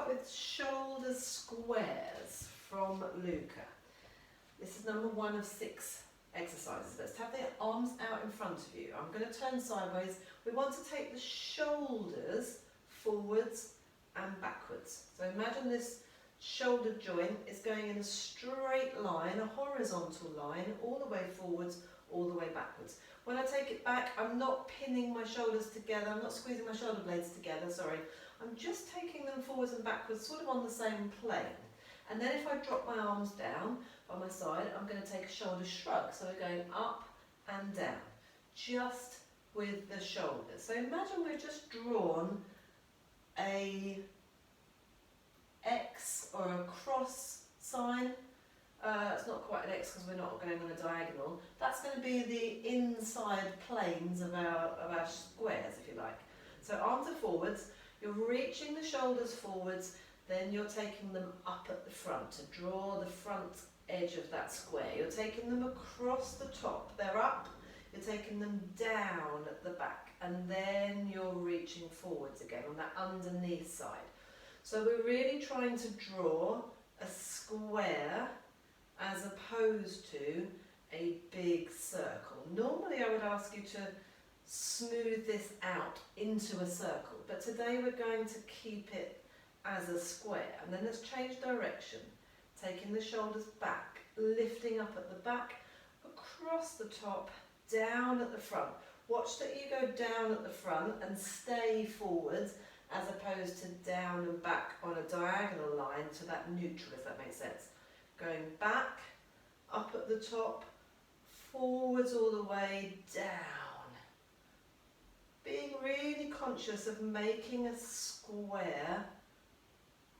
start with shoulder squares from Luka. This is number 1 of 6 exercises. Let's have the arms out in front of you. I'm going to turn sideways. We want to take the shoulders forwards and backwards. So imagine this shoulder joint is going in a straight line, a horizontal line, all the way forwards, all the way backwards. When I take it back, I'm not pinning my shoulders together, I'm not squeezing my shoulder blades together, sorry. I'm just taking them forwards and backwards, sort of on the same plane. And then if I drop my arms down by my side, I'm going to take a shoulder shrug. So we're going up and down, just with the shoulders. So imagine we've just drawn a X or a cross sign. It's not quite an X because we're not going on a diagonal. That's going to be the inside planes of our squares, if you like. So arms are forwards, you're reaching the shoulders forwards, then you're taking them up at the front to draw the front edge of that square. You're taking them across the top, they're up, you're taking them down at the back, and then you're reaching forwards again on that underneath side. So we're really trying to draw a square as opposed to a big circle. Normally I would ask you to smooth this out into a circle, but today we're going to keep it as a square. And then let's change direction, taking the shoulders back, lifting up at the back, across the top, down at the front. Watch that you go down at the front and stay forwards, as opposed to down and back on a diagonal line to that neutral, if that makes sense. Going back, up at the top, forwards all the way, down. Being really conscious of making a square,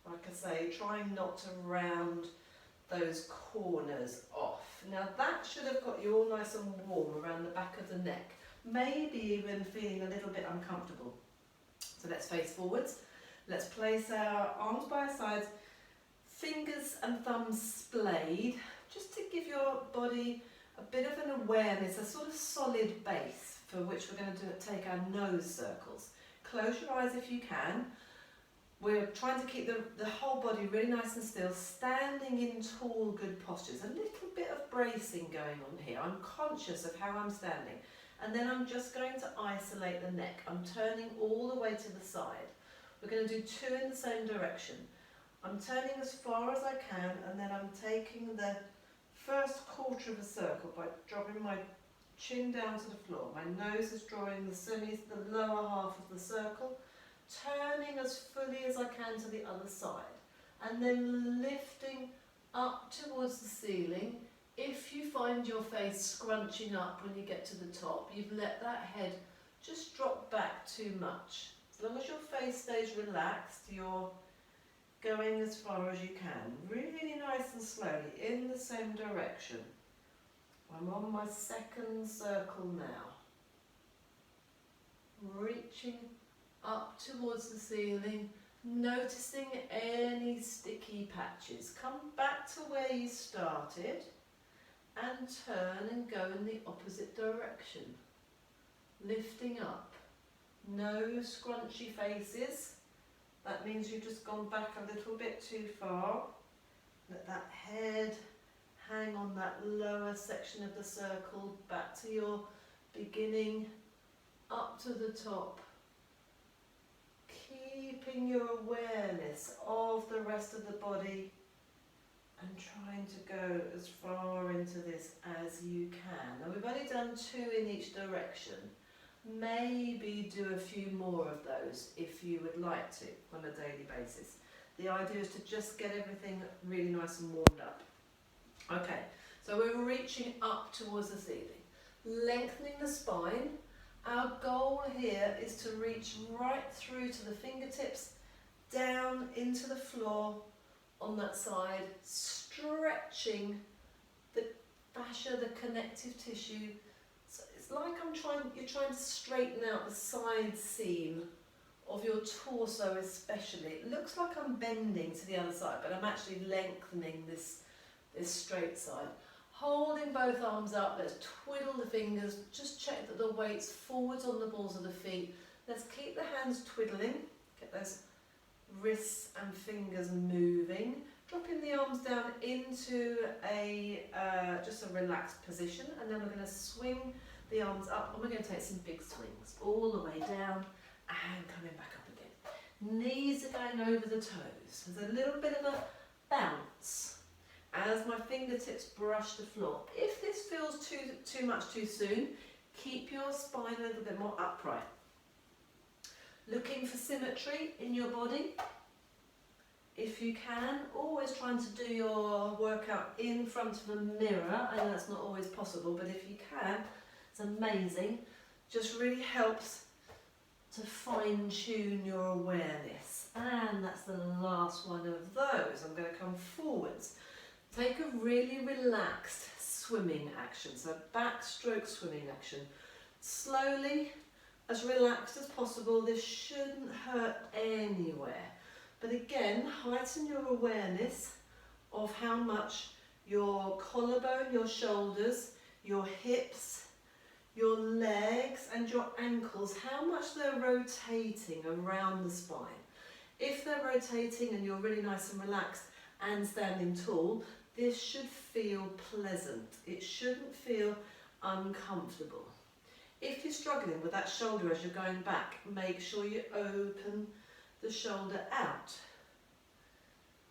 like I say, trying not to round those corners off. Now that should have got you all nice and warm around the back of the neck, maybe even feeling a little bit uncomfortable. So let's face forwards. Let's place our arms by our sides, fingers and thumbs splayed, just to give your body a bit of an awareness, a sort of solid base for which we're going to take our nose circles. Close your eyes if you can. We're trying to keep the whole body really nice and still, standing in tall, good postures. A little bit of bracing going on here. I'm conscious of how I'm standing. And then I'm just going to isolate the neck. I'm turning all the way to the side. We're going to do 2 in the same direction. I'm turning as far as I can, and then I'm taking the first quarter of a circle by dropping my chin down to the floor. My nose is drawing the lower half of the circle, turning as fully as I can to the other side, and then lifting up towards the ceiling. If you find your face scrunching up when you get to the top, you've let that head just drop back too much. As long as your face stays relaxed, you're going as far as you can, really nice and slowly, in the same direction. I'm on my second circle now. Reaching up towards the ceiling, noticing any sticky patches. Come back to where you started and turn and go in the opposite direction. Lifting up. No scrunchy faces. That means you've just gone back a little bit too far. Let that head hang on that lower section of the circle, back to your beginning, up to the top. Keeping your awareness of the rest of the body and trying to go as far into this as you can. Now we've only done 2 in each direction. Maybe do a few more of those if you would like to on a daily basis. The idea is to just get everything really nice and warmed up. Okay, so we're reaching up towards the ceiling, lengthening the spine. Our goal here is to reach right through to the fingertips, down into the floor on that side, stretching the fascia, the connective tissue. So it's like you're trying to straighten out the side seam of your torso especially. It looks like I'm bending to the other side, but I'm actually lengthening this straight side. Holding both arms up, let's twiddle the fingers, just check that the weight's forwards on the balls of the feet. Let's keep the hands twiddling, get those wrists and fingers moving, dropping the arms down into a just a relaxed position, and then we're going to swing the arms up, and we're going to take some big swings all the way down and coming back up again. Knees are going over the toes. There's a little bit of a bounce as my fingertips brush the floor. If this feels too much too soon, keep your spine a little bit more upright. Looking for symmetry in your body. If you can, always trying to do your workout in front of a mirror. I know that's not always possible, but if you can, it's amazing. Just really helps to fine-tune your awareness. And that's the last one of those. I'm going to come forwards. Take a really relaxed swimming action, so backstroke swimming action. Slowly, as relaxed as possible. This shouldn't hurt anywhere. But again, heighten your awareness of how much your collarbone, your shoulders, your hips, your legs and your ankles, how much they're rotating around the spine. If they're rotating and you're really nice and relaxed and standing tall, this should feel pleasant. It shouldn't feel uncomfortable. If you're struggling with that shoulder as you're going back, make sure you open the shoulder out.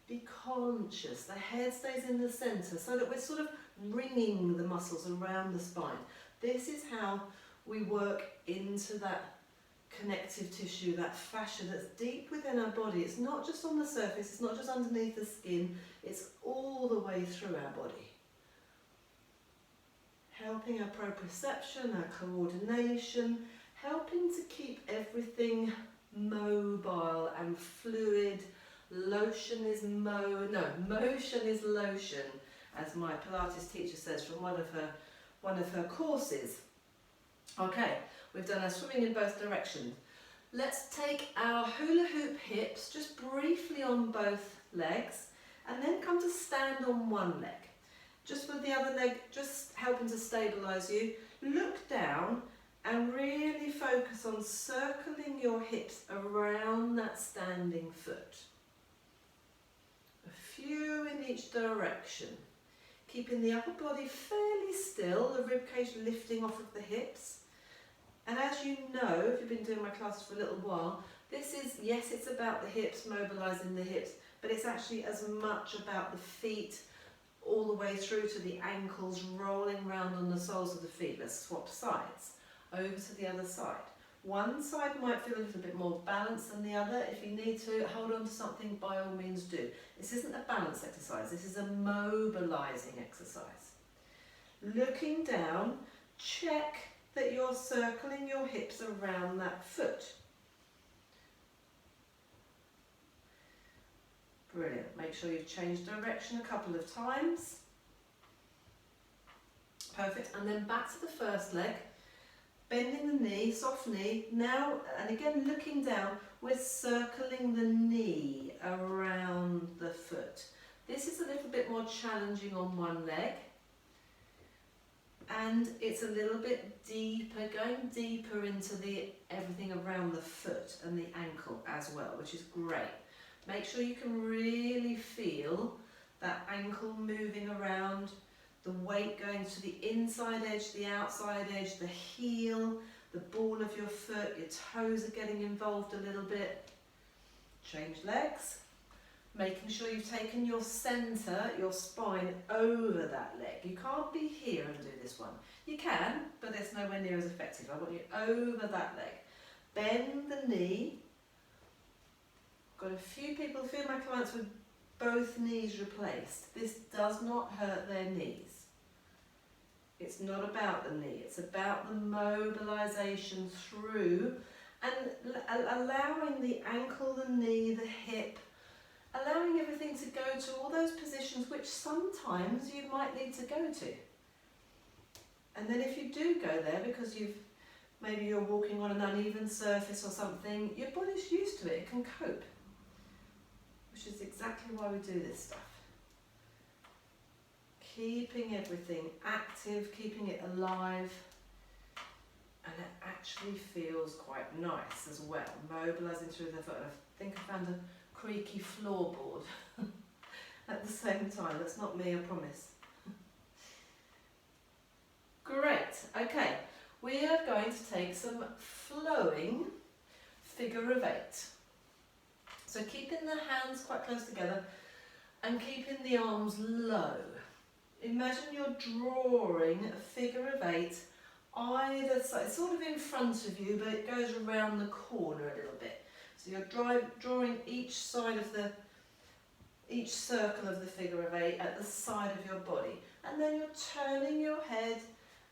Be conscious, the head stays in the centre so that we're sort of ringing the muscles around the spine. This is how we work into that connective tissue, that fascia that's deep within our body. It's not just on the surface, it's not just underneath the skin, it's all the way through our body. Helping our proprioception, our coordination, helping to keep everything mobile and fluid. Motion is lotion, as my Pilates teacher says from one of her courses. Okay, we've done our swimming in both directions. Let's take our hula hoop hips just briefly on both legs, and then come to stand on one leg. Just with the other leg just helping to stabilise you. Look down and really focus on circling your hips around that standing foot. A few in each direction. Keeping the upper body fairly still, the ribcage lifting off of the hips. And as you know, if you've been doing my classes for a little while, this is, yes, it's about the hips, mobilising the hips, but it's actually as much about the feet all the way through to the ankles, rolling round on the soles of the feet. Let's swap sides. Over to the other side. One side might feel a little bit more balanced than the other. If you need to hold on to something, by all means do. This isn't a balance exercise, this is a mobilising exercise. Looking down, check that you're circling your hips around that foot. Brilliant. Make sure you've changed direction a couple of times. Perfect. And then back to the first leg. Bending the knee, soft knee. Now, and again looking down, we're circling the knee around the foot. This is a little bit more challenging on one leg. And it's a little bit deeper, going deeper into everything around the foot and the ankle as well, which is great. Make sure you can really feel that ankle moving around, the weight going to the inside edge, the outside edge, the heel, the ball of your foot, your toes are getting involved a little bit. Change legs, making sure you've taken your centre, your spine over that leg. You can't be here and do this one. You can, but it's nowhere near as effective. I want you over that leg. Bend the knee. Got a few my clients with both knees replaced. This does not hurt their knees. It's not about the knee, it's about the mobilisation through and allowing the ankle, the knee, the hip, allowing everything to go to all those positions which sometimes you might need to go to. And then if you do go there because maybe you're walking on an uneven surface or something, your body's used to it, it can cope. Which is exactly why we do this stuff. Keeping everything active, keeping it alive, and it actually feels quite nice as well. Mobilising through the foot. I think I found a creaky floorboard at the same time. That's not me, I promise. Great, okay. We are going to take some flowing figure of 8. So keeping the hands quite close together and keeping the arms low. Imagine you're drawing a figure of 8 either side, sort of in front of you, but it goes around the corner a little bit. So you're drawing each side of each circle of the figure of 8 at the side of your body. And then you're turning your head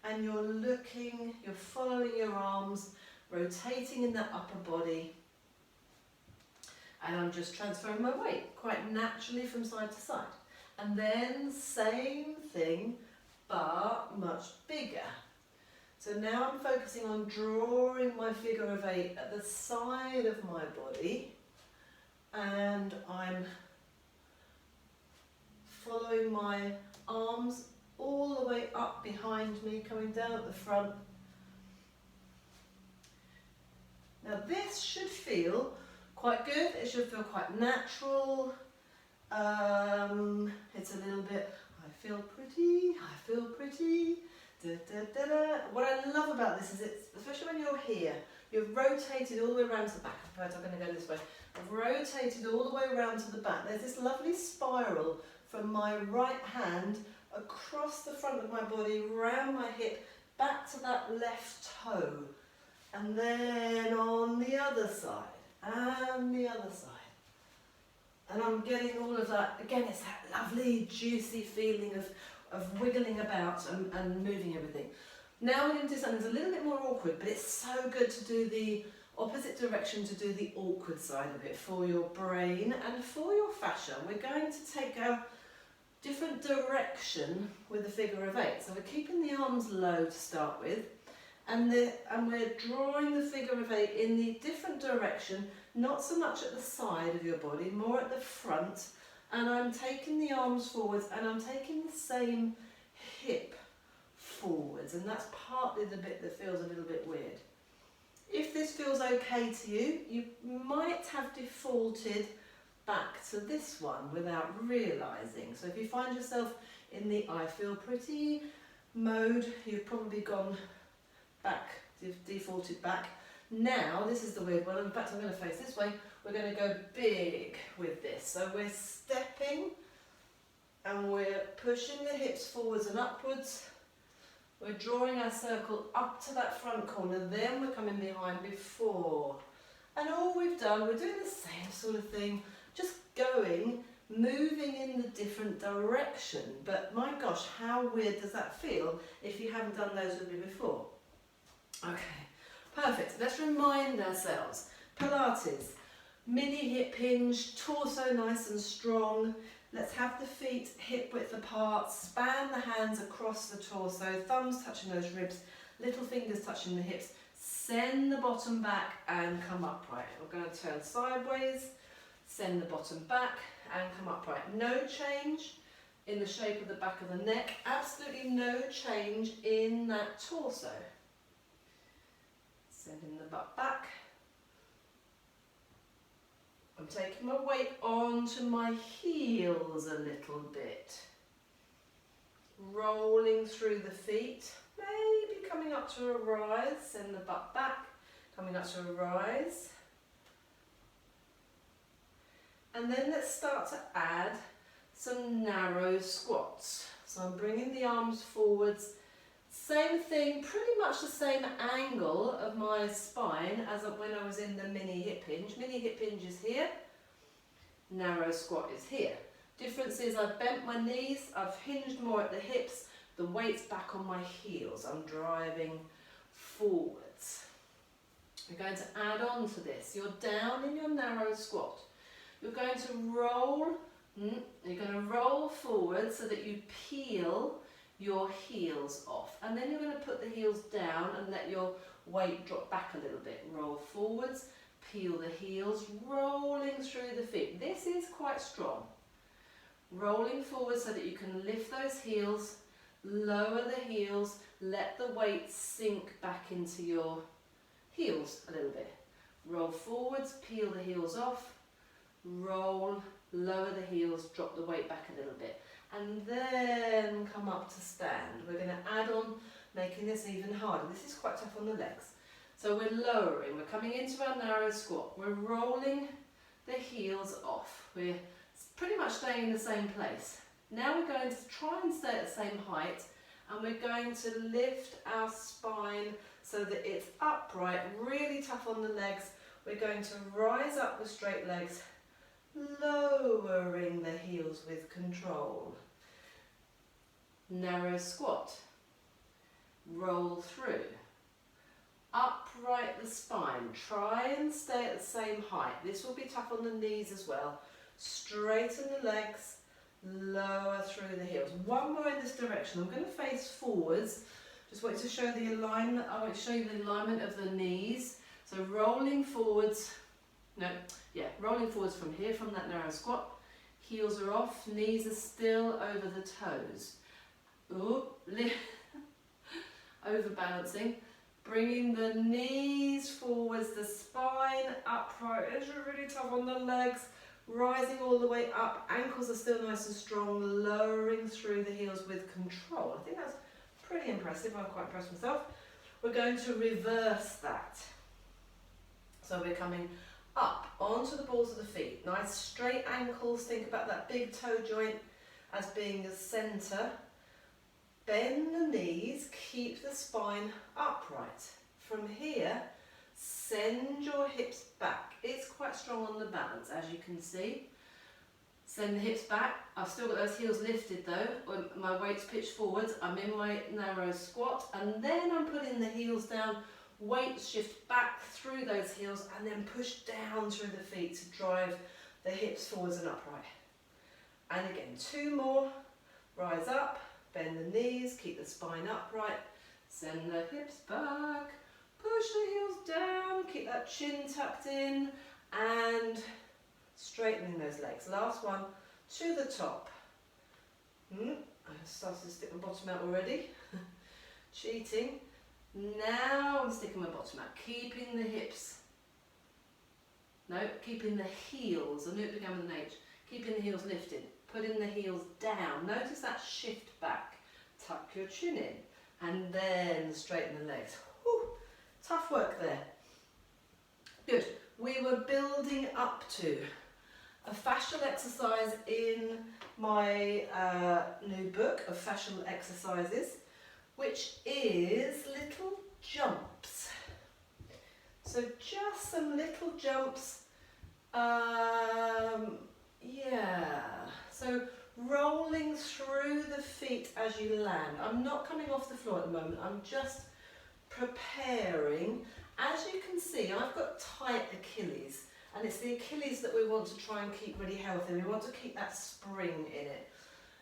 and you're looking, you're following your arms, rotating in the upper body. And I'm just transferring my weight quite naturally from side to side. And then same thing, but much bigger. So now I'm focusing on drawing my figure of 8 at the side of my body, and I'm following my arms all the way up behind me, coming down at the front. Now this should feel quite good, it should feel quite natural. It's a little bit, I feel pretty. Da, da, da, da. What I love about this is it's, especially when you're here, you've rotated all the way around to the back. In fact, I'm going to go this way. I've rotated all the way around to the back. There's this lovely spiral from my right hand across the front of my body, round my hip, back to that left toe. And then on the other side, and the other side. And I'm getting all of that, again, it's that lovely, juicy feeling of wiggling about and moving everything. Now we're going to do something that's a little bit more awkward, but it's so good to do the opposite direction, to do the awkward side of it for your brain and for your fascia. We're going to take a different direction with the figure of 8. So we're keeping the arms low to start with, and we're drawing the figure of 8 in the different direction, not so much at the side of your body, more at the front. And I'm taking the arms forwards and I'm taking the same hip forwards, and that's partly the bit that feels a little bit weird. If this feels okay to you, you might have defaulted back to this one without realising. So if you find yourself in the I feel pretty mode, you've probably gone back, you've defaulted back. Now, this is the weird one. In fact, I'm going to face this way. We're going to go big with this. So we're stepping and we're pushing the hips forwards and upwards. We're drawing our circle up to that front corner. Then we're coming behind before. And all we've done, we're doing the same sort of thing, just going, moving in the different direction. But my gosh, how weird does that feel if you haven't done those with me before? Okay. Perfect. Let's remind ourselves. Pilates, mini hip hinge, torso nice and strong. Let's have the feet hip width apart, span the hands across the torso, thumbs touching those ribs, little fingers touching the hips. Send the bottom back and come upright. We're going to turn sideways, send the bottom back and come upright. No change in the shape of the back of the neck, absolutely no change in that torso. Sending the butt back. I'm taking my weight onto my heels a little bit. Rolling through the feet, maybe coming up to a rise, send the butt back, coming up to a rise. And then let's start to add some narrow squats. So I'm bringing the arms forwards. Same thing, pretty much the same angle of my spine as when I was in the mini hip hinge. Mini hip hinge is here, narrow squat is here. Difference is I've bent my knees, I've hinged more at the hips, the weight's back on my heels. I'm driving forwards. We're going to add on to this. You're down in your narrow squat. You're going to roll forward so that you peel your heels off, and then you're going to put the heels down and let your weight drop back a little bit. Roll forwards, peel the heels, rolling through the feet. This is quite strong. Rolling forward so that you can lift those heels, lower the heels, let the weight sink back into your heels a little bit. Roll forwards, peel the heels off, roll, lower the heels, drop the weight back a little bit, and then come up to stand. We're going to add on, making this even harder. This is quite tough on the legs. So we're lowering, we're coming into our narrow squat, we're rolling the heels off. We're pretty much staying in the same place. Now we're going to try and stay at the same height, and we're going to lift our spine so that it's upright, really tough on the legs. We're going to rise up with straight legs, lowering the heels with control. Narrow squat, roll through. Upright the spine, try and stay at the same height. This will be tough on the knees as well. Straighten the legs, lower through the heels. One more in this direction. I'm going to face forwards. Just want to show the alignment. I want to show you the alignment of the knees. So rolling forwards, rolling forwards from here, from that narrow squat. Heels are off, knees are still over the toes. Ooh, overbalancing. Bringing the knees forwards, the spine upright. It's really tough on the legs. Rising all the way up. Ankles are still nice and strong. Lowering through the heels with control. I think that's pretty impressive. I'm quite impressed myself. We're going to reverse that. So we're coming up onto the balls of the feet. Nice straight ankles. Think about that big toe joint as being the centre. Bend the knees, keep the spine upright. From here, send your hips back. It's quite strong on the balance, as you can see. Send the hips back. I've still got those heels lifted though. My weight's pitched forwards. I'm in my narrow squat, and then I'm putting the heels down. Weight shift back through those heels, and then push down through the feet to drive the hips forwards and upright. And again, two more. Rise up. Bend the knees, keep the spine upright, send the hips back, push the heels down, keep that chin tucked in, and straightening those legs. Last one, to the top. I started to stick my bottom out already. Cheating. Now I'm sticking my bottom out, keeping the hips, keeping the heels, I knew it began with an H, keeping the heels lifted. Putting the heels down. Notice that shift back. Tuck your chin in. And then straighten the legs. Whew, tough work there. Good. We were building up to a fascial exercise in my new book of fascial exercises, which is little jumps. So just some little jumps. So rolling through the feet as you land. I'm not coming off the floor at the moment, I'm just preparing. As you can see, I've got tight Achilles, and it's the Achilles that we want to try and keep really healthy. We want to keep that spring in it.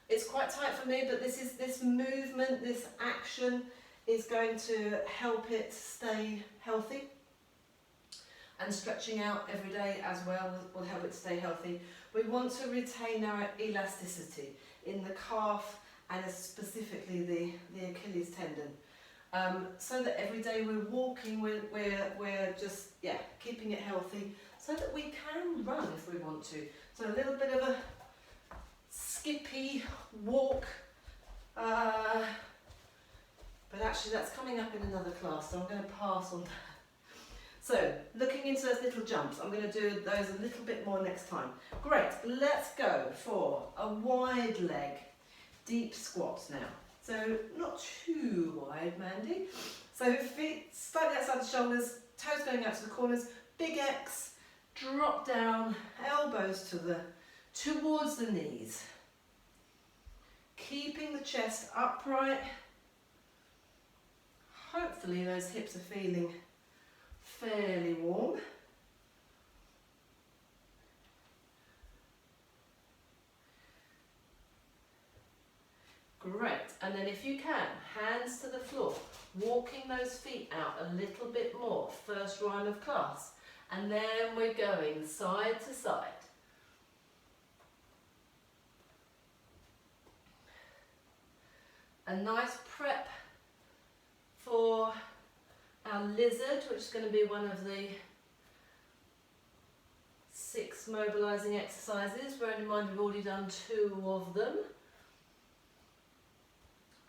It's quite tight for me, but this movement, this action is going to help it stay healthy. And stretching out every day as well will help it stay healthy. We want to retain our elasticity in the calf and specifically the Achilles tendon. So that every day we're walking, we're just keeping it healthy so that we can run if we want to. So a little bit of a skippy walk, but actually that's coming up in another class, so I'm going to pass on that. So, looking into those little jumps, I'm going to do those a little bit more next time. Great, let's go for a wide leg, deep squats now. So, not too wide, Mandy. So, feet slightly outside the shoulders, toes going out to the corners, big X, drop down, elbows towards the knees. Keeping the chest upright. Hopefully those hips are feeling fairly warm. Great, and then if you can, hands to the floor, walking those feet out a little bit more, first round of class, and then we're going side to side. A nice prep for our lizard, which is going to be one of the 6 mobilising exercises. Bearing in mind we've already done 2 of them.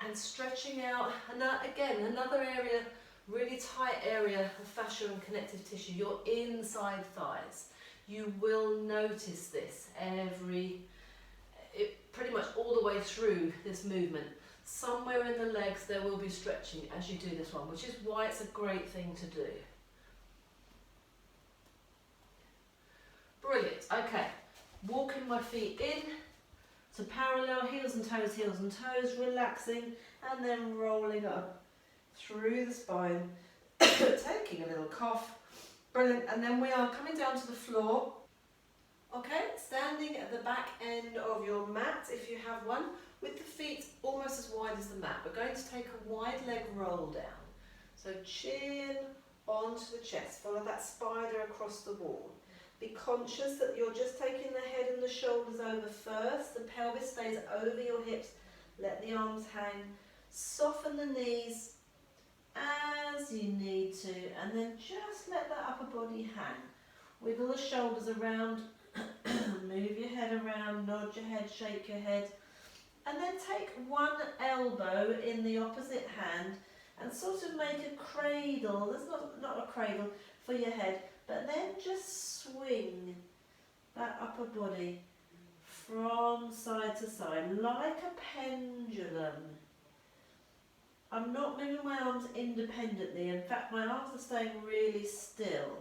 And stretching out, and again, another area, really tight area of fascia and connective tissue, your inside thighs. You will notice this pretty much all the way through this movement. Somewhere in the legs there will be stretching as you do this one, which is why it's a great thing to do. Brilliant. Okay, walking my feet in to parallel, heels and toes, relaxing, and then rolling up through the spine, taking a little cough. Brilliant. And then we are coming down to the floor. Okay, standing at the back end of your mat, if you have one, with the feet almost as wide as the mat. We're going to take a wide leg roll down. So chin onto the chest, follow that spider across the wall. Be conscious that you're just taking the head and the shoulders over first. The pelvis stays over your hips. Let the arms hang. Soften the knees as you need to, and then just let that upper body hang. Wiggle the shoulders around, move your head around, nod your head, shake your head, and then take one elbow in the opposite hand and sort of make a cradle. There's not a cradle for your head, but then just swing that upper body from side to side like a pendulum. I'm not moving my arms independently. In fact, my arms are staying really still.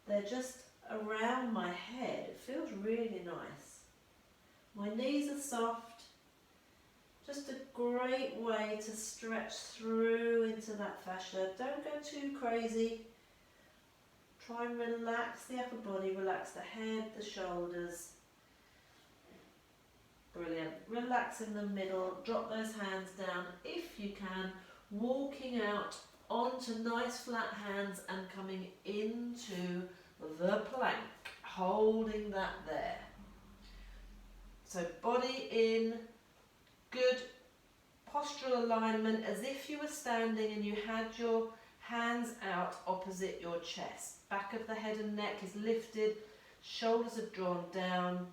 They're just around my head. It feels really nice. My knees are soft. Just a great way to stretch through into that fascia. Don't go too crazy. Try and relax the upper body, relax the head, the shoulders. Brilliant. Relax in the middle, drop those hands down if you can, walking out onto nice flat hands and coming into the plank, holding that there. So body in, good postural alignment as if you were standing and you had your hands out opposite your chest. Back of the head and neck is lifted, shoulders are drawn down.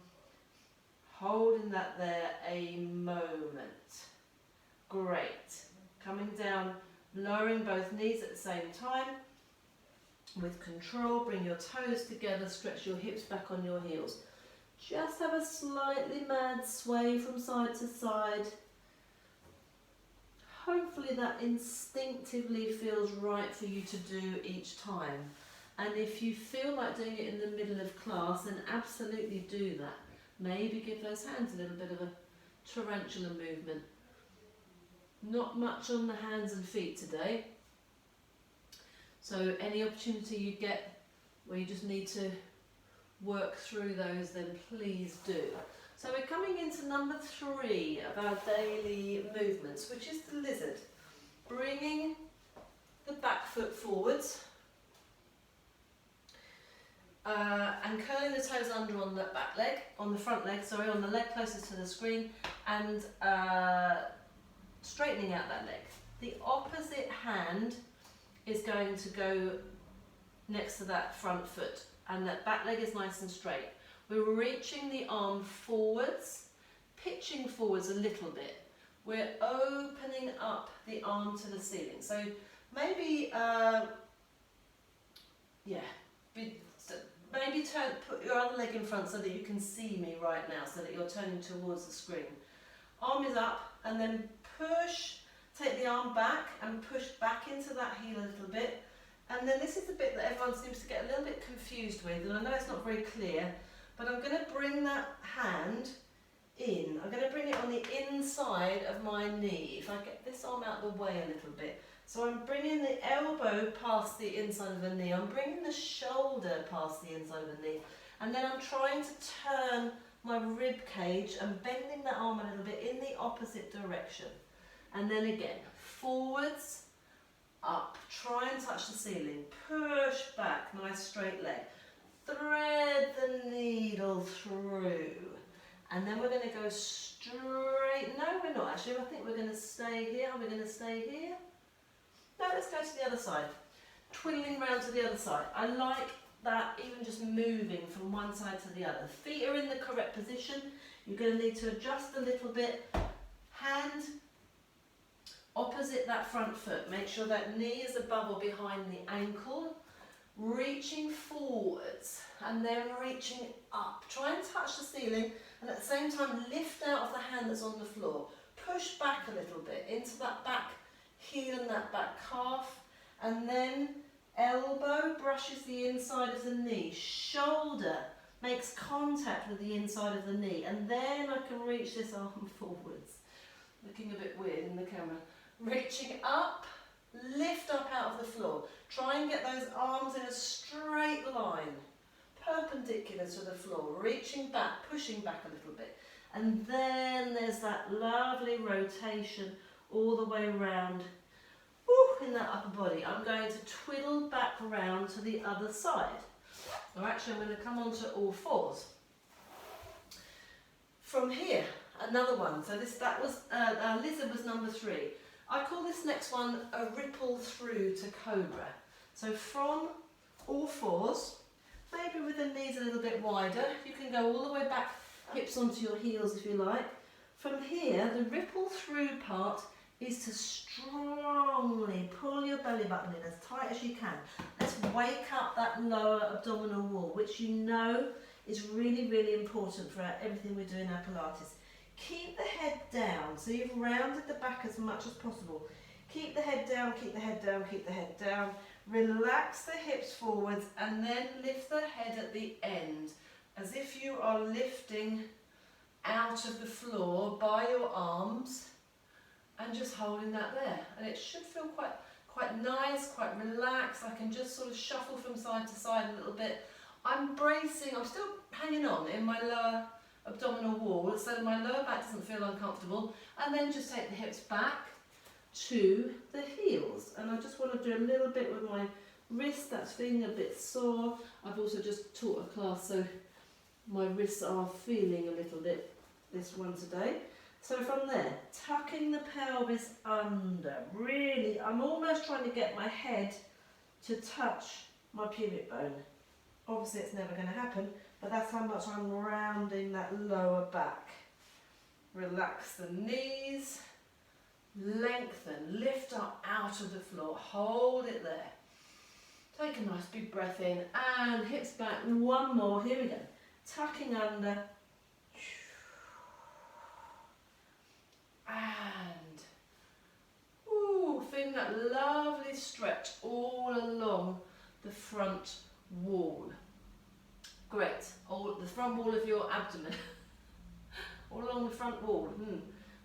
Holding that there a moment. Great. Coming down, lowering both knees at the same time. With control, bring your toes together, stretch your hips back on your heels. Just have a slightly mad sway from side to side. Hopefully that instinctively feels right for you to do each time. And if you feel like doing it in the middle of class, then absolutely do that. Maybe give those hands a little bit of a tarantula movement. Not much on the hands and feet today. So any opportunity you get where you just need to work through those, then please do. So we're coming into number 3 of our daily movements, which is the lizard. Bringing the back foot forwards. And curling the toes under on the back leg, on the front leg, sorry, on the leg closest to the screen, and straightening out that leg. The opposite hand is going to go next to that front foot, and that back leg is nice and straight. We're reaching the arm forwards, pitching forwards a little bit. We're opening up the arm to the ceiling. So maybe, maybe put your other leg in front so that you can see me right now, so that you're turning towards the screen. Arm is up, and then push, take the arm back and push back into that heel a little bit. And then this is the bit that everyone seems to get a little bit confused with, and I know it's not very clear, but I'm going to bring that hand in. I'm going to bring it on the inside of my knee. If I get this arm out of the way a little bit. So I'm bringing the elbow past the inside of the knee, I'm bringing the shoulder past the inside of the knee, and then I'm trying to turn my rib cage and bending that arm a little bit in the opposite direction. And then again, forwards, up, try and touch the ceiling, push back, nice straight leg, thread the needle through, and then we're going to go straight, no we're not actually, I think we're going to stay here, are we going to stay here? No, let's go to the other side. Twiddling round to the other side. I like that even just moving from one side to the other. Feet are in the correct position. You're going to need to adjust a little bit. Hand opposite that front foot. Make sure that knee is above or behind the ankle. Reaching forwards and then reaching up. Try and touch the ceiling and at the same time lift out of the hand that's on the floor. Push back a little bit into that back heel and that back calf, and then elbow brushes the inside of the knee. Shoulder makes contact with the inside of the knee, and then I can reach this arm forwards. Looking a bit weird in the camera. Reaching up, lift up out of the floor. Try and get those arms in a straight line, perpendicular to the floor. Reaching back, pushing back a little bit. And then there's that lovely rotation all the way around in that upper body. I'm going to twiddle back round to the other side. Or actually I'm going to come onto all fours. From here, another one. So that was, lizard was number 3. I call this next one a ripple through to cobra. So from all fours, maybe with the knees a little bit wider, you can go all the way back, hips onto your heels if you like. From here, the ripple through part is to strongly pull your belly button in as tight as you can. Let's wake up that lower abdominal wall, which you know is really, really important for everything we do in our Pilates. Keep the head down, so you've rounded the back as much as possible. Keep the head down, keep the head down, keep the head down. Relax the hips forwards and then lift the head at the end, as if you are lifting out of the floor by your arms and just holding that there. And it should feel quite nice, quite relaxed. I can just sort of shuffle from side to side a little bit. I'm bracing, I'm still hanging on in my lower abdominal wall so that my lower back doesn't feel uncomfortable, and then just take the hips back to the heels. And I just want to do a little bit with my wrist that's feeling a bit sore. I've also just taught a class, so my wrists are feeling a little bit this one today. So from there, tucking the pelvis under, really, I'm almost trying to get my head to touch my pubic bone. Obviously it's never going to happen, but that's how much I'm rounding that lower back. Relax the knees, lengthen, lift up out of the floor, hold it there. Take a nice big breath in and hips back, one more, here we go. Tucking under, and feeling that lovely stretch all along the front wall. Great, all the front wall of your abdomen, all along the front wall.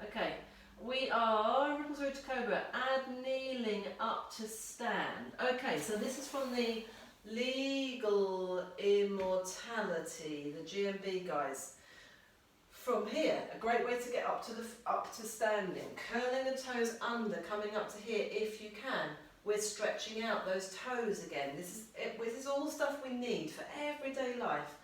Okay, we are ripple through to cobra, add kneeling up to stand. Okay, so this is from the Legal Immortality, the GMB guys. From here, a great way to get up to standing, curling the toes under, coming up to here if you can. We're stretching out those toes again. This is all stuff we need for everyday life.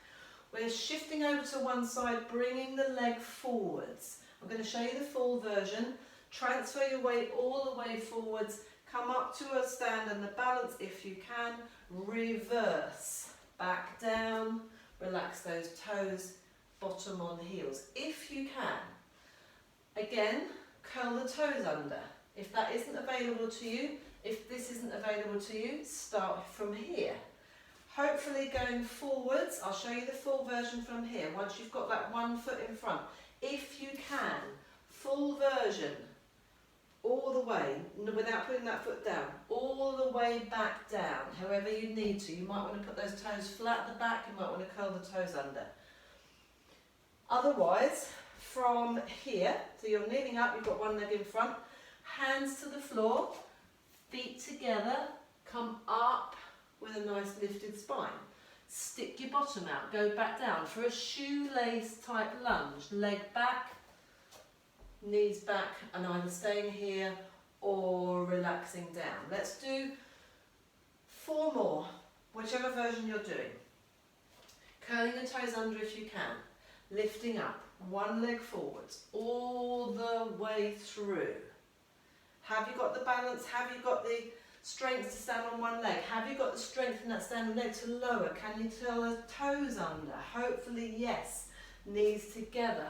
We're shifting over to one side, bringing the leg forwards. I'm going to show you the full version. Transfer your weight all the way forwards. Come up to a stand and the balance if you can. Reverse. Back down. Relax those toes. Bottom on heels. If you can. Again, curl the toes under. If that isn't available to you, if this isn't available to you, start from here. Hopefully going forwards, I'll show you the full version from here, once you've got that one foot in front. If you can, full version, all the way, without putting that foot down, all the way back down, however you need to. You might want to put those toes flat at the back, you might want to curl the toes under. Otherwise, from here, so you're kneeling up, you've got one leg in front, hands to the floor, feet together, come up with a nice lifted spine. Stick your bottom out, go back down for a shoelace type lunge. Leg back, knees back, and either staying here or relaxing down. Let's do 4 more, whichever version you're doing. Curling the toes under if you can. Lifting up, one leg forwards, all the way through. Have you got the balance? Have you got the Strength to stand on one leg. Have you got the strength in that standing leg to lower? Can you curl the toes under? Hopefully yes. Knees together.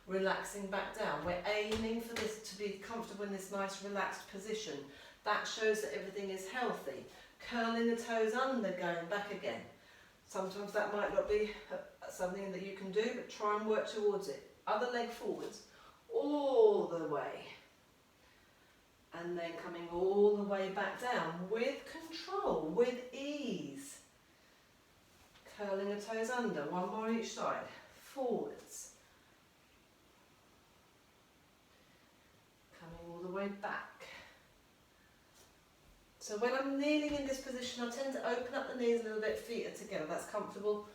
Relaxing back down. We're aiming for this to be comfortable in this nice relaxed position. That shows that everything is healthy. Curling the toes under, going back again. Sometimes that might not be something that you can do, but try and work towards it. Other leg forwards, all the way. And then coming all the way back down with control, with ease. Curling the toes under, one more each side. Forwards. Coming all the way back. So when I'm kneeling in this position, I tend to open up the knees a little bit, feet are together, that's comfortable.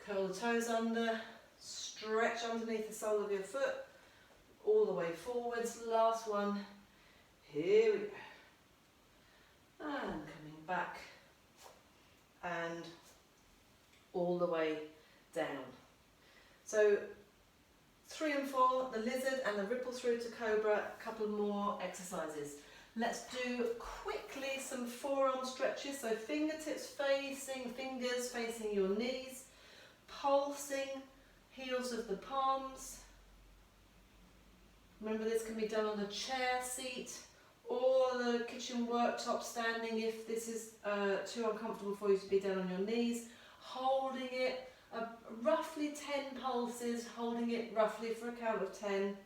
Curl the toes under, stretch underneath the sole of your foot, all the way forwards. Last one, here we go. And coming back, and all the way down. So 3 and 4, the lizard and the ripple through to cobra, a couple more exercises. Let's do quickly some forearm stretches, so fingertips facing, fingers facing your knees, pulsing, heels of the palms. Remember, this can be done on the chair seat or the kitchen worktop standing if this is too uncomfortable for you to be done on your knees. Holding it, roughly 10 pulses, holding it roughly for a count of 10.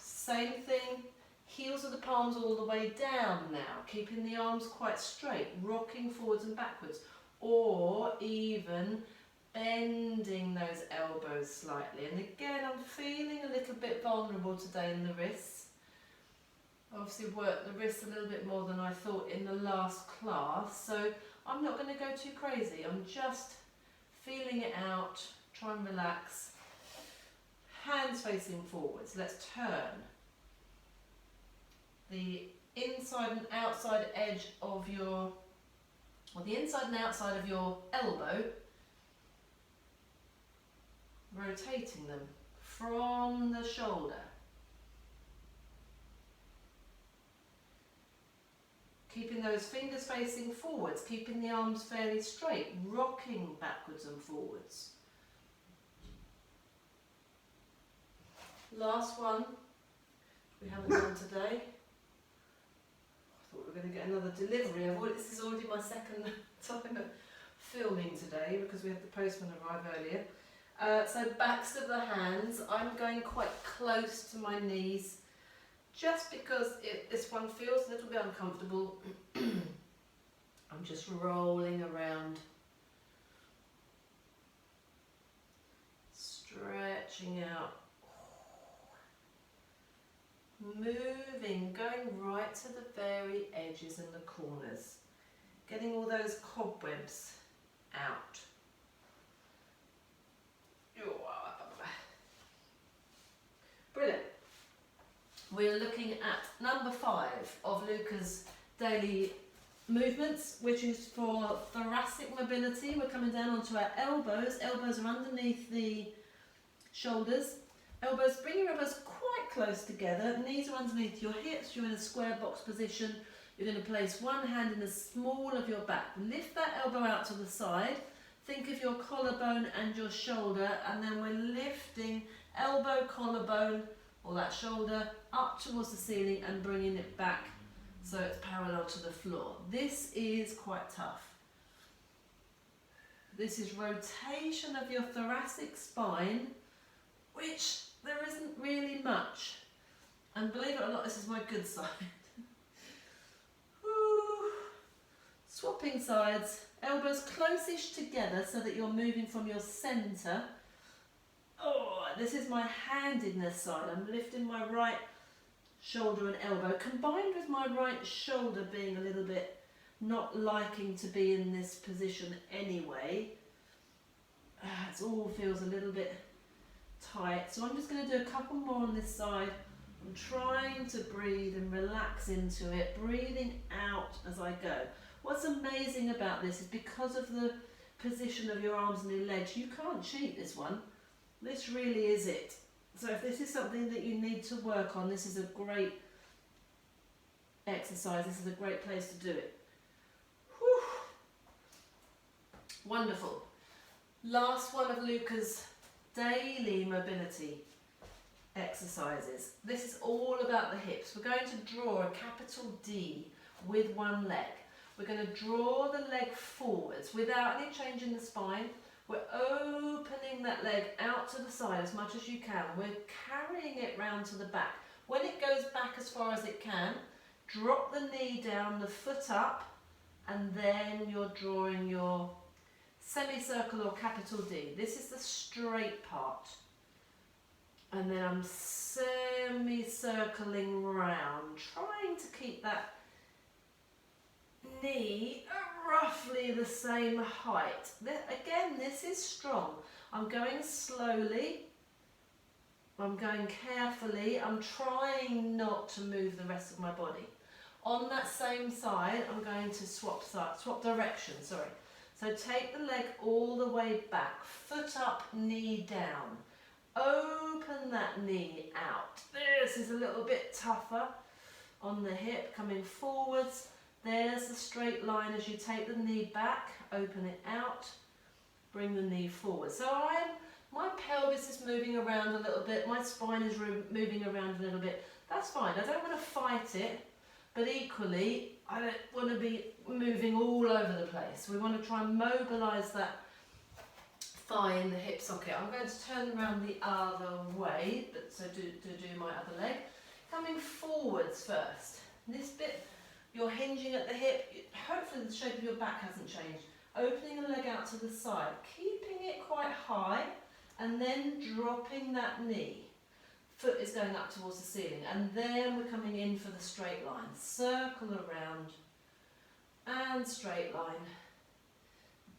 Same thing, heels of the palms all the way down now, keeping the arms quite straight, rocking forwards and backwards, or even bending those elbows slightly. And again, I'm feeling a little bit vulnerable today in the wrists. Obviously worked the wrists a little bit more than I thought in the last class, so I'm not going to go too crazy. I'm just feeling it out, try and relax. Hands facing forwards, let's turn. The inside and outside edge of your, or the inside and outside of your elbow, rotating them from the shoulder. Keeping those fingers facing forwards, keeping the arms fairly straight, rocking backwards and forwards. Last one we haven't done today. I thought we were going to get another delivery. This is already my second time of filming today because we had the postman arrive earlier. So backs of the hands, I'm going quite close to my knees just because this one feels a little bit uncomfortable. I'm just rolling around, stretching out, moving, going right to the very edges and the corners, getting all those cobwebs out. Brilliant. We're looking at number 5 of Luka's daily movements, which is for thoracic mobility. We're coming down onto our elbows. Elbows are underneath the shoulders. Elbows, bring your elbows quite close together. Knees are underneath your hips. You're in a square box position. You're going to place one hand in the small of your back. Lift that elbow out to the side. Think of your collarbone and your shoulder, and then we're lifting elbow, collarbone, or that shoulder up towards the ceiling and bringing it back so it's parallel to the floor. This is quite tough. This is rotation of your thoracic spine, which there isn't really much. And believe it or not, this is my good side. Swapping sides, elbows close-ish together so that you're moving from your centre. Oh, this is my handedness side. I'm lifting my right shoulder and elbow, combined with my right shoulder being a little bit not liking to be in this position anyway. It all feels a little bit tight. So I'm just going to do a couple more on this side. I'm trying to breathe and relax into it, breathing out as I go. What's amazing about this is because of the position of your arms and your legs, you can't cheat this one. This really is it. So if this is something that you need to work on, this is a great exercise, this is a great place to do it. Whew. Wonderful. Last one of Luka's daily mobility exercises. This is all about the hips. We're going to draw a capital D with one leg. We're going to draw the leg forwards without any change in the spine. We're opening that leg out to the side as much as you can. We're carrying it round to the back. When it goes back as far as it can, drop the knee down, the foot up, and then you're drawing your semicircle or capital D. This is the straight part. And then I'm semi-circling round, trying to keep that knee roughly the same height. Again, this is strong. I'm going slowly. I'm going carefully. I'm trying not to move the rest of my body. On that same side, I'm going to swap direction, sorry. So take the leg all the way back, foot up, knee down. Open that knee out. This is a little bit tougher on the hip, coming forwards. There's the straight line as you take the knee back, open it out, bring the knee forward. So my pelvis is moving around a little bit, my spine is moving around a little bit. That's fine, I don't want to fight it, but equally, I don't want to be moving all over the place. We want to try and mobilise that thigh in the hip socket. I'm going to turn around the other way, so to do my other leg. Coming forwards first. This bit, you're hinging at the hip. Hopefully the shape of your back hasn't changed. Opening the leg out to the side, keeping it quite high, and then dropping that knee. Foot is going up towards the ceiling, and then we're coming in for the straight line. Circle around, and straight line.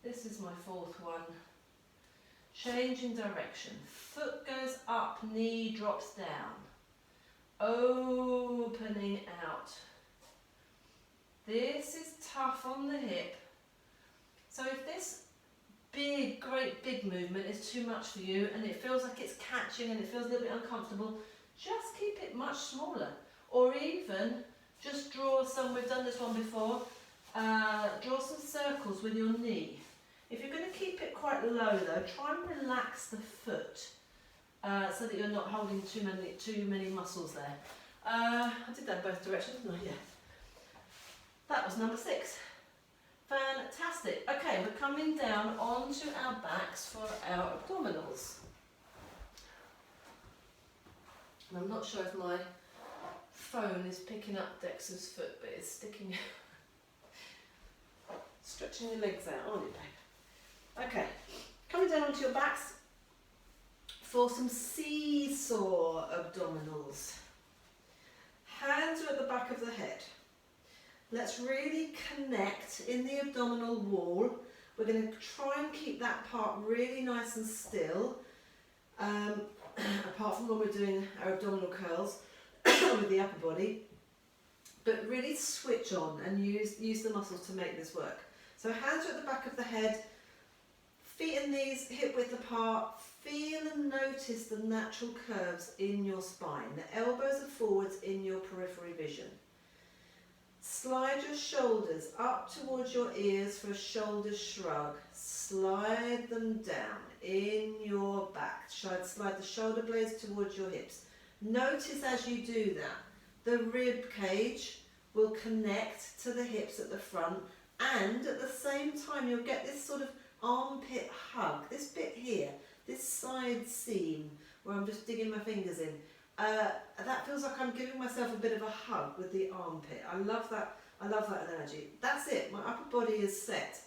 This is my fourth one. Changing direction. Foot goes up, knee drops down. Opening out. This is tough on the hip. So if this great big movement is too much for you and it feels like it's catching and it feels a little bit uncomfortable, just keep it much smaller. Or even just draw some, we've done this one before, draw some circles with your knee. If you're going to keep it quite low though, try and relax the foot so that you're not holding too many muscles there. I did that both directions, didn't I? Yeah. That was number 6. Fantastic. Okay, we're coming down onto our backs for our abdominals. And I'm not sure if my phone is picking up Dexter's foot, but it's sticking. Stretching your legs out, aren't you, babe? Okay, coming down onto your backs for some seesaw abdominals. Hands are at the back of the head. Let's really connect in the abdominal wall. We're going to try and keep that part really nice and still, apart from when we're doing our abdominal curls with the upper body. But really switch on and use the muscles to make this work. So hands are at the back of the head, feet and knees hip width apart. Feel and notice the natural curves in your spine. The elbows are forwards in your periphery vision. Slide your shoulders up towards your ears for a shoulder shrug. Slide them down in your back. Slide the shoulder blades towards your hips. Notice as you do that, the rib cage will connect to the hips at the front, and at the same time you'll get this sort of armpit hug. This bit here, this side seam where I'm just digging my fingers in. That feels like I'm giving myself a bit of a hug with the armpit. I love that analogy. That's it, my upper body is set.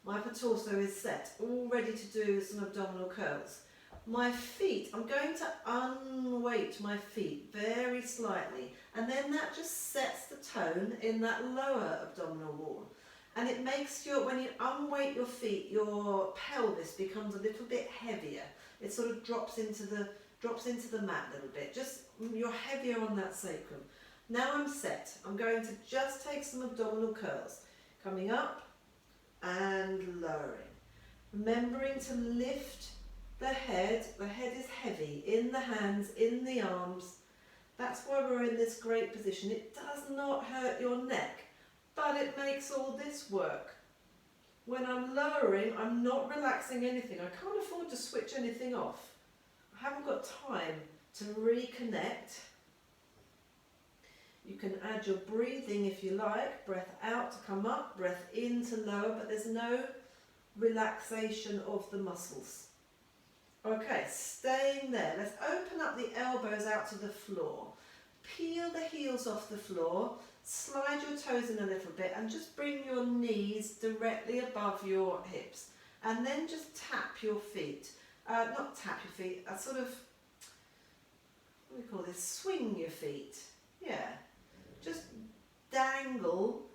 My upper torso is set, all ready to do some abdominal curls. My feet, I'm going to unweight my feet very slightly, and then that just sets the tone in that lower abdominal wall. And it makes when you unweight your feet, your pelvis becomes a little bit heavier. It sort of drops into the mat a little bit. Just, you're heavier on that sacrum. Now I'm set. I'm going to just take some abdominal curls. Coming up and lowering. Remembering to lift the head. The head is heavy in the hands, in the arms. That's why we're in this great position. It does not hurt your neck, but it makes all this work. When I'm lowering, I'm not relaxing anything. I can't afford to switch anything off. I haven't got time to reconnect. You can add your breathing if you like, breath out to come up, breath in to lower, but there's no relaxation of the muscles. Okay, staying there. Let's open up the elbows out to the floor. Peel the heels off the floor, slide your toes in a little bit and just bring your knees directly above your hips. And then just tap your feet. Not tap your feet, sort of, what do we call this? Swing your feet. Yeah. Just dangle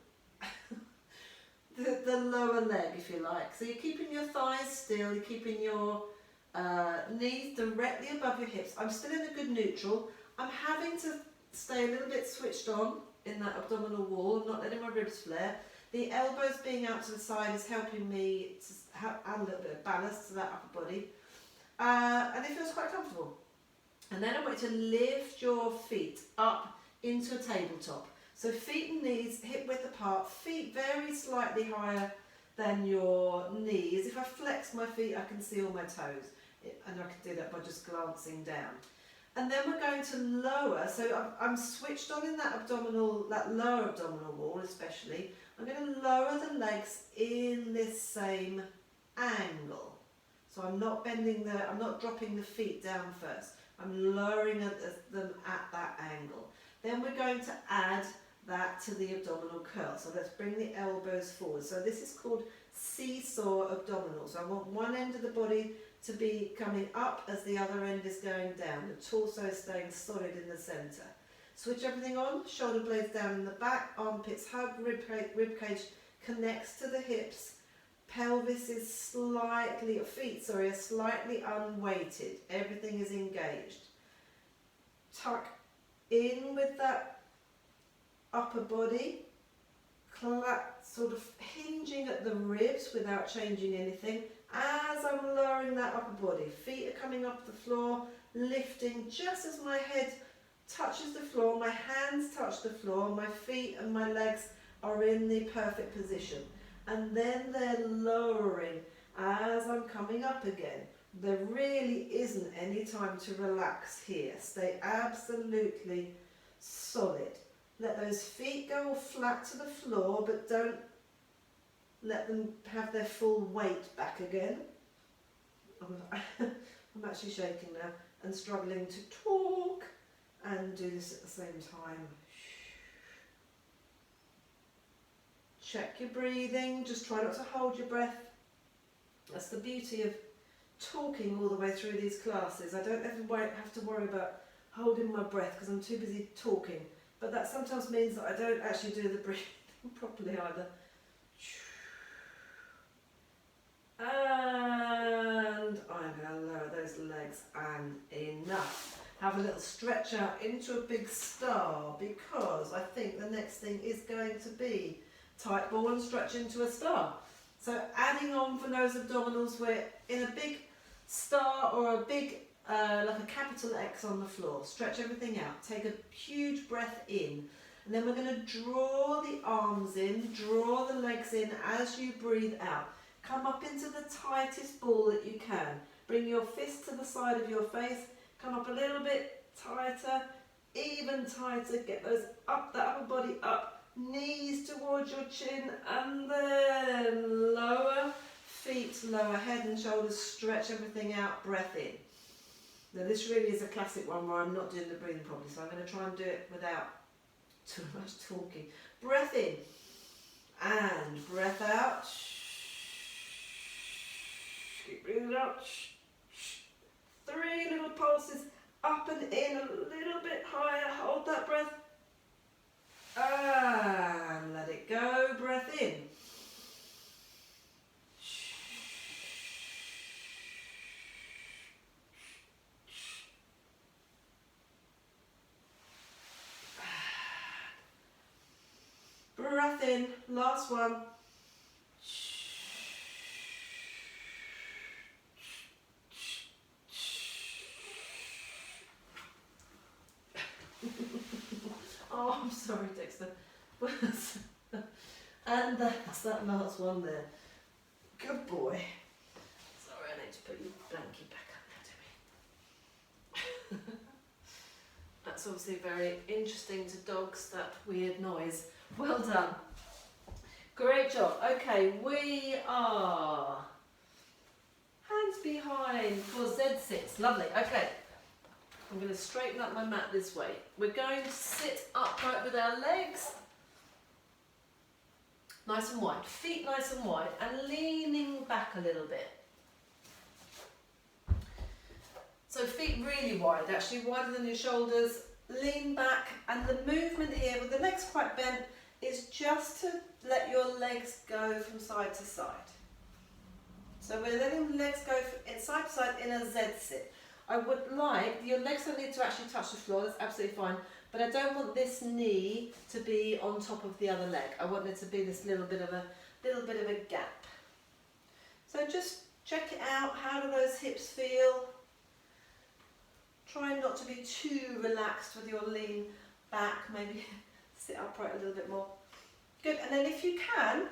the lower leg, if you like. So you're keeping your thighs still, you're keeping your knees directly above your hips. I'm still in a good neutral. I'm having to stay a little bit switched on in that abdominal wall, not letting my ribs flare. The elbows being out to the side is helping me to add a little bit of ballast to that upper body. And it feels quite comfortable. And then I want you to lift your feet up into a tabletop. So feet and knees hip width apart, feet very slightly higher than your knees. If I flex my feet, I can see all my toes, and I can do that by just glancing down. And then we're going to lower, so I'm switched on in that lower abdominal wall especially. I'm going to lower the legs in this same angle. So I'm not I'm not dropping the feet down first. I'm lowering them at that angle. Then we're going to add that to the abdominal curl. So let's bring the elbows forward. So this is called seesaw abdominals. So I want one end of the body to be coming up as the other end is going down. The torso is staying solid in the centre. Switch everything on, shoulder blades down in the back, armpits hug, ribcage connects to the hips. Pelvis is feet are slightly unweighted. Everything is engaged. Tuck in with that upper body, sort of hinging at the ribs without changing anything. As I'm lowering that upper body, feet are coming off the floor, lifting just as my head touches the floor, my hands touch the floor, my feet and my legs are in the perfect position. And then they're lowering as I'm coming up again. There really isn't any time to relax here. Stay absolutely solid. Let those feet go flat to the floor, but don't let them have their full weight back again. I'm actually shaking now and struggling to talk and do this at the same time. Check your breathing, just try not to hold your breath. That's the beauty of talking all the way through these classes. I don't ever have to worry about holding my breath because I'm too busy talking. But that sometimes means that I don't actually do the breathing properly either. And I'm going to lower those legs and enough. Have a little stretch out into a big star because I think the next thing is going to be tight ball and stretch into a star. So adding on for those abdominals, we're in a big star or a big, like a capital X on the floor. Stretch everything out. Take a huge breath in. And then we're going to draw the arms in, draw the legs in as you breathe out. Come up into the tightest ball that you can. Bring your fist to the side of your face. Come up a little bit tighter, even tighter. Get those up, that upper body up. Knees towards your chin and then lower. Feet, lower head and shoulders. Stretch everything out. Breath in. Now this really is a classic one where I'm not doing the breathing properly. So I'm going to try and do it without too much talking. Breath in and breath out. Keep breathing out. 3 little pulses up and in, a little bit higher. Hold that breath. And let it go. Breath in. Breath in. Last one. Oh, I'm sorry, Dexter. And that's that last one there. Good boy. Sorry, I need to put your blankie back up there, do we? That's obviously very interesting to dogs, that weird noise. Well done. Great job. Okay, we are hands behind for Z6. Lovely. Okay. I'm going to straighten up my mat this way. We're going to sit upright with our legs nice and wide, feet nice and wide, and leaning back a little bit. So feet really wide, actually wider than your shoulders. Lean back, and the movement here with the legs quite bent is just to let your legs go from side to side. So we're letting the legs go from side to side in a Z sit. I would like, your legs don't need to actually touch the floor, that's absolutely fine, but I don't want this knee to be on top of the other leg. I want there to be this little bit of a gap. So just check it out, how do those hips feel? Try not to be too relaxed with your lean back, maybe sit upright a little bit more. Good, and then if you can,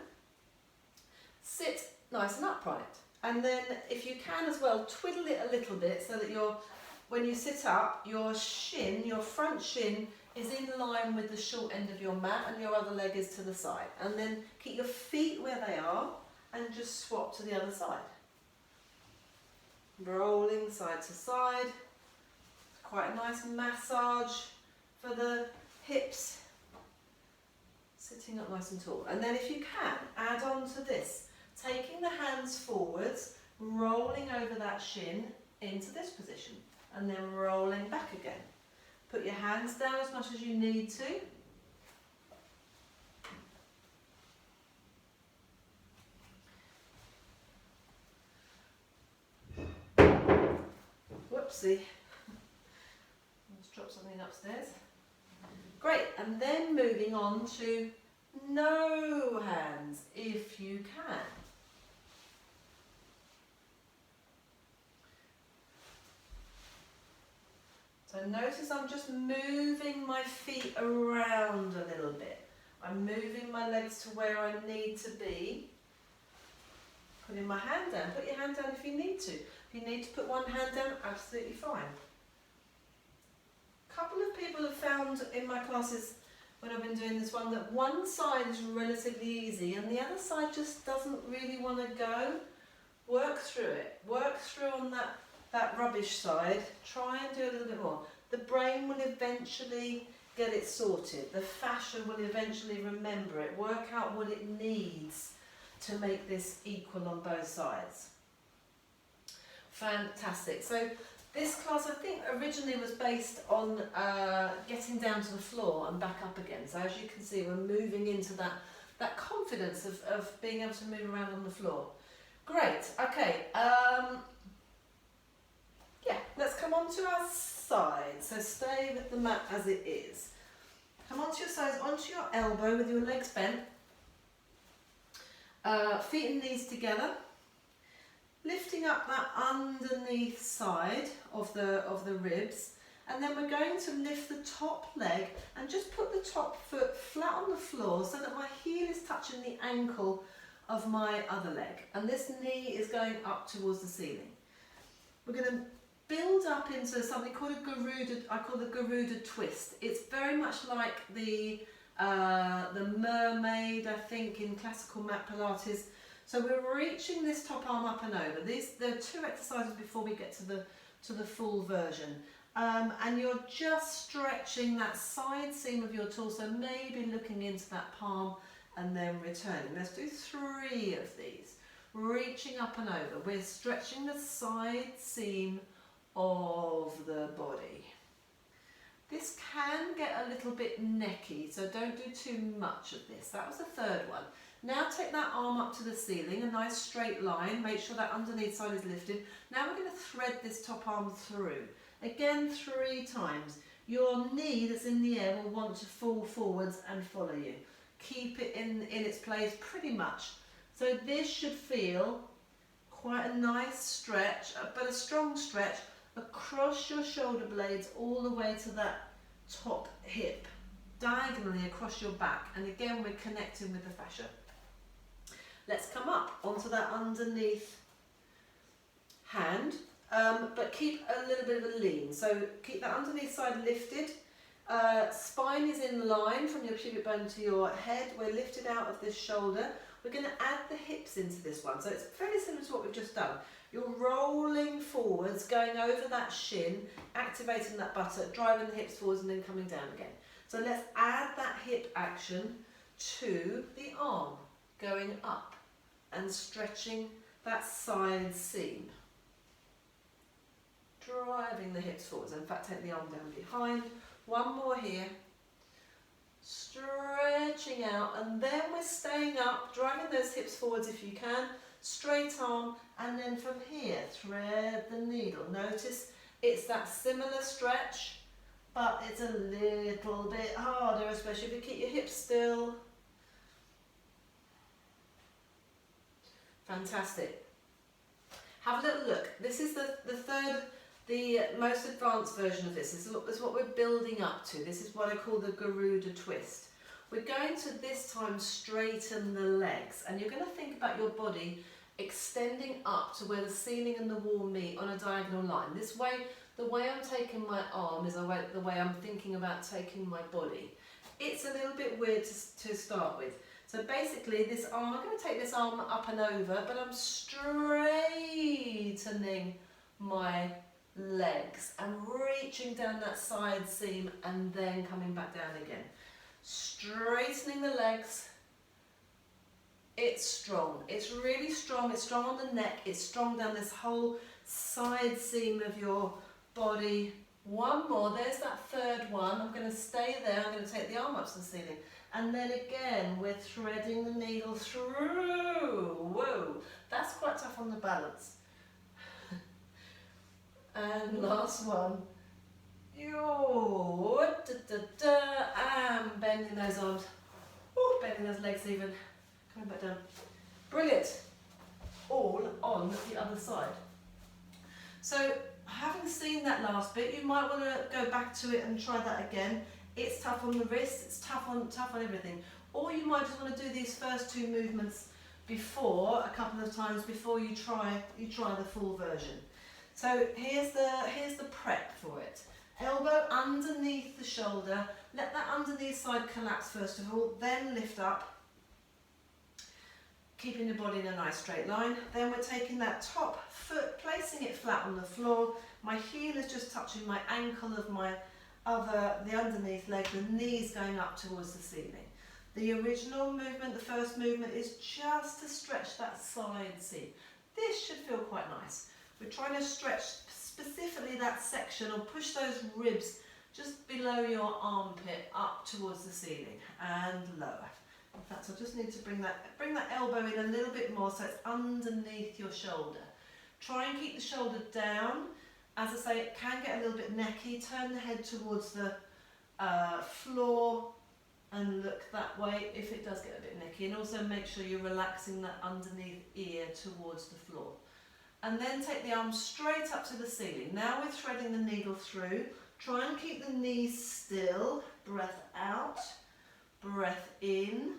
sit nice and upright. And then if you can as well, twiddle it a little bit so that when you sit up, your shin, your front shin is in line with the short end of your mat and your other leg is to the side. And then keep your feet where they are and just swap to the other side. Rolling side to side. Quite a nice massage for the hips. Sitting up nice and tall. And then if you can, add on to this. Taking the hands forwards, rolling over that shin into this position, and then rolling back again. Put your hands down as much as you need to. Whoopsie. Let's drop something upstairs. Great, and then moving on to no hands if you can. So notice I'm just moving my feet around a little bit. I'm moving my legs to where I need to be. Putting my hand down. Put your hand down if you need to. If you need to put one hand down, absolutely fine. A couple of people have found in my classes when I've been doing this one that one side is relatively easy and the other side just doesn't really want to go. Work through it. Work through on that rubbish side. Try and do a little bit more. The brain will eventually get it sorted. The fascia will eventually remember it. Work out what it needs to make this equal on both sides. Fantastic. So this class I think originally was based on getting down to the floor and back up again. So as you can see we're moving into that confidence of being able to move around on the floor. Great. Okay. Yeah, let's come on to our sides. So stay with the mat as it is. Come onto your sides, onto your elbow with your legs bent. Feet and knees together. Lifting up that underneath side of the ribs. And then we're going to lift the top leg and just put the top foot flat on the floor so that my heel is touching the ankle of my other leg. And this knee is going up towards the ceiling. We're going to build up into something called a Garuda, I call the Garuda twist. It's very much like the mermaid, I think, in classical mat Pilates. So we're reaching this top arm up and over. There are two exercises before we get to the full version. And you're just stretching that side seam of your torso, maybe looking into that palm and then returning. Let's do 3 of these. Reaching up and over. We're stretching the side seam of the body. This can get a little bit necky, so don't do too much of this. That was the 3rd one. Now take that arm up to the ceiling, a nice straight line. Make sure that underneath side is lifted. Now we're going to thread this top arm through. Again, 3 times. Your knee that's in the air will want to fall forwards and follow you. Keep it in its place pretty much. So this should feel quite a nice stretch, but a strong stretch across your shoulder blades all the way to that top hip. diagonally across your back, and again we're connecting with the fascia. Let's come up onto that underneath hand, but keep a little bit of a lean. So keep that underneath side lifted. Spine is in line from your pubic bone to your head. We're lifted out of this shoulder. We're going to add the hips into this one. So it's fairly similar to what we've just done. You're rolling forwards, going over that shin, activating that buttock, driving the hips forwards and then coming down again. So let's add that hip action to the arm, going up and stretching that side seam. Driving the hips forwards. In fact, take the arm down behind. One more here. Stretching out, and then we're staying up, driving those hips forwards if you can. Straight arm, and then from here, thread the needle. Notice it's that similar stretch, but it's a little bit harder, especially if you keep your hips still. Fantastic. Have a little look. This is the most advanced version of this. This is what we're building up to. This is what I call the Garuda twist. We're going to this time straighten the legs, and you're going to think about your body extending up to where the ceiling and the wall meet on a diagonal line. This way, the way I'm taking my arm is the way I'm thinking about taking my body. It's a little bit weird to start with. So basically this arm, I'm going to take this arm up and over, but I'm straightening my legs and reaching down that side seam and then coming back down again. Straightening the legs. It's strong. It's really strong. It's strong on the neck. It's strong down this whole side seam of your body. One more. There's that third one. I'm going to stay there. I'm going to take the arm up to the ceiling. And then again, we're threading the needle through. Whoa, that's quite tough on the balance. And last one. And bending those arms. Ooh, bending those legs even. Coming back down. Brilliant. All on the other side. So, having seen that last bit, you might want to go back to it and try that again. It's tough on the wrists, it's tough on everything. Or you might just want to do these first two movements before, a couple of times before you try the full version. So here's the prep for it. Elbow underneath the shoulder. Let that underneath side collapse first of all, then lift up. Keeping the body in a nice straight line. Then we're taking that top foot, placing it flat on the floor. My heel is just touching my ankle of the underneath leg, the knees going up towards the ceiling. The original movement, the first movement, is just to stretch that side seam. This should feel quite nice. We're trying to stretch specifically that section, or push those ribs just below your armpit up towards the ceiling and lower. In fact, I just need to bring that elbow in a little bit more so it's underneath your shoulder. Try and keep the shoulder down. As I say, it can get a little bit necky. Turn the head towards the floor and look that way if it does get a bit necky. And also make sure you're relaxing that underneath ear towards the floor. And then take the arm straight up to the ceiling. Now we're threading the needle through. Try and keep the knees still. Breath out, breath in.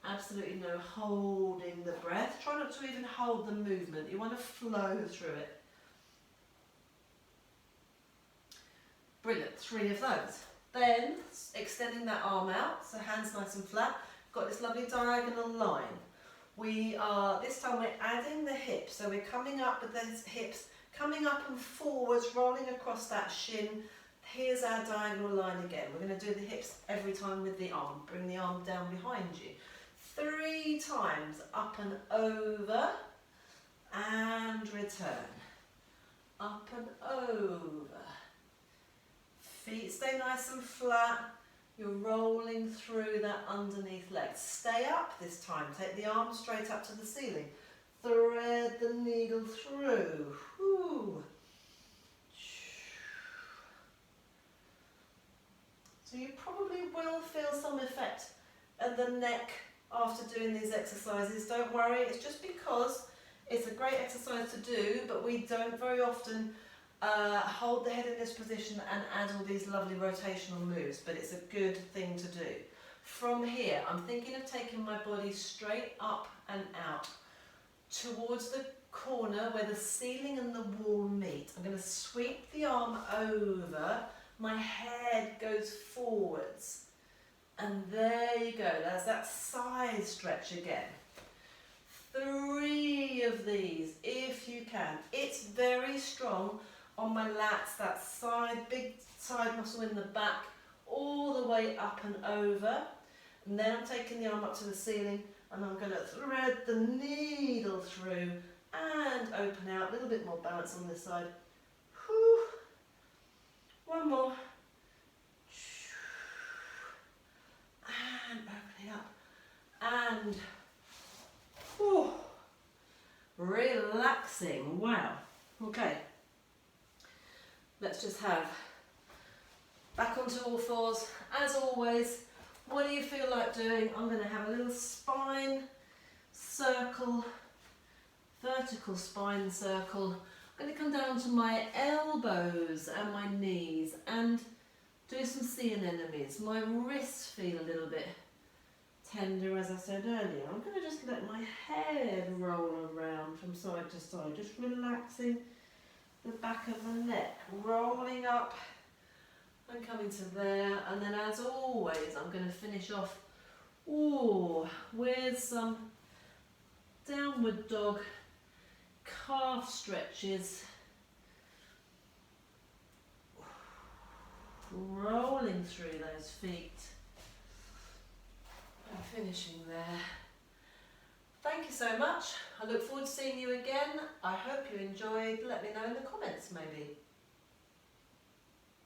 Absolutely no holding the breath. Try not to even hold the movement. You want to flow through it. Brilliant, 3 of those. Then, extending that arm out, so hands nice and flat. Got this lovely diagonal line. This time we're adding the hips, so we're coming up with those hips, coming up and forwards, rolling across that shin. Here's our diagonal line again. We're going to do the hips every time with the arm. Bring the arm down behind you. 3 times, up and over, and return. Up and over. Feet stay nice and flat. You're rolling through that underneath leg. Stay up this time. Take the arm straight up to the ceiling. Thread the needle through. Whew. So you probably will feel some effect at the neck after doing these exercises. Don't worry, it's just because it's a great exercise to do, but we don't very often hold the head in this position and add all these lovely rotational moves, but it's a good thing to do. From here, I'm thinking of taking my body straight up and out towards the corner where the ceiling and the wall meet. I'm going to sweep the arm over, my head goes forwards, and there you go, there's that side stretch again. 3 of these if you can. It's very strong on my lats, that side, big side muscle in the back, all the way up and over. And then I'm taking the arm up to the ceiling and I'm going to thread the needle through and open out. A little bit more balance on this side. Whew. One more. And opening up. And whew, relaxing. Wow. Okay. Let's just have back onto all fours. As always, what do you feel like doing? I'm going to have a little spine circle, vertical spine circle. I'm going to come down to my elbows and my knees and do some sea anemones. My wrists feel a little bit tender, as I said earlier. I'm going to just let my head roll around from side to side, just relaxing the back of the neck, rolling up and coming to there. And then, as always, I'm going to finish off with some downward dog calf stretches, rolling through those feet and finishing there. Thank you so much. I look forward to seeing you again. I hope you enjoyed. Let me know in the comments maybe.